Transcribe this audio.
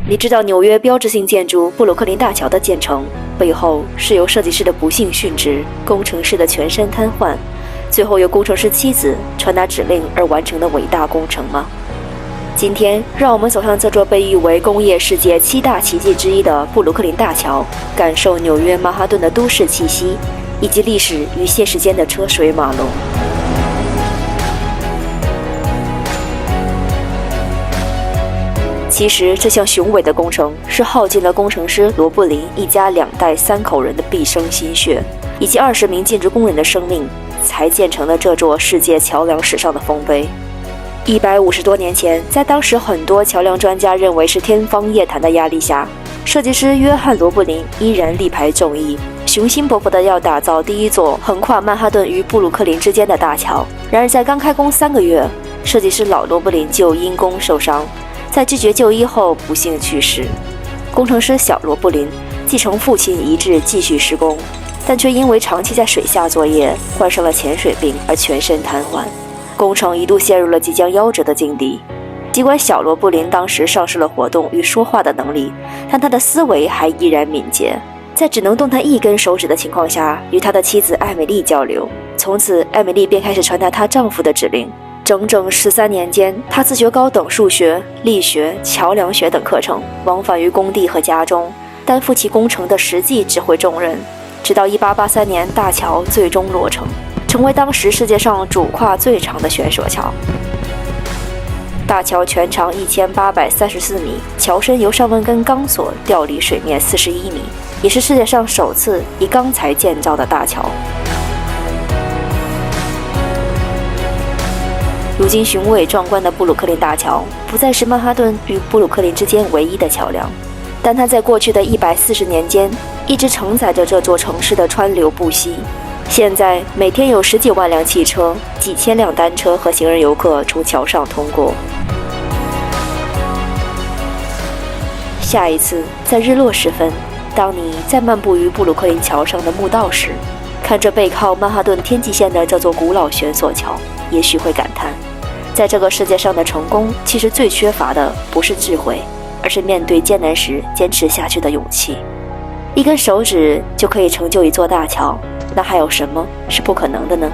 你知道纽约标志性建筑布鲁克林大桥的建成背后是由设计师的不幸殉职、工程师的全身瘫痪，最后由工程师妻子传达指令而完成的伟大工程吗？今天，让我们走向这座被誉为工业世界7大奇迹之一的布鲁克林大桥，感受纽约曼哈顿的都市气息，以及历史与现实间的车水马龙。其实，这项雄伟的工程是耗尽了工程师罗布林一家2代3口人的毕生心血，以及20名建筑工人的生命，才建成了这座世界桥梁史上的丰碑。150多年前，在当时很多桥梁专家认为是天方夜谭的压力下，设计师约翰·罗布林依然力排众议，雄心勃勃地要打造第一座横跨曼哈顿与布鲁克林之间的大桥。然而，在刚开工3个月，设计师老罗布林就因公受伤，在拒绝就医后不幸去世。工程师小罗布林继承父亲遗志继续施工，但却因为长期在水下作业，患上了潜水病而全身瘫痪。工程一度陷入了即将夭折的境地。尽管小罗布林当时丧失了活动与说话的能力，但他的思维还依然敏捷，在只能动弹1根手指的情况下，与他的妻子艾美丽交流。从此，艾美丽便开始传达她丈夫的指令。整整13年间，她自学高等数学、力学、桥梁学等课程，往返于工地和家中，担负起工程的实际指挥重任。直到1883年，大桥最终落成，成为当时世界上主跨最长的悬索桥。大桥全长1834米，桥身由上万根钢索吊离水面41米，也是世界上首次以钢材建造的大桥。如今雄伟壮观的布鲁克林大桥不再是曼哈顿与布鲁克林之间唯一的桥梁，但它在过去的140年间一直承载着这座城市的川流不息。现在每天有10几万辆汽车、几千辆单车和行人游客从桥上通过。下一次在日落时分，当你在漫步于布鲁克林桥上的墓道时，看着背靠曼哈顿天际线的这座古老悬索桥，也许会感叹，在这个世界上的成功，其实最缺乏的不是智慧，而是面对艰难时坚持下去的勇气。1根手指就可以成就一座大桥，那还有什么是不可能的呢？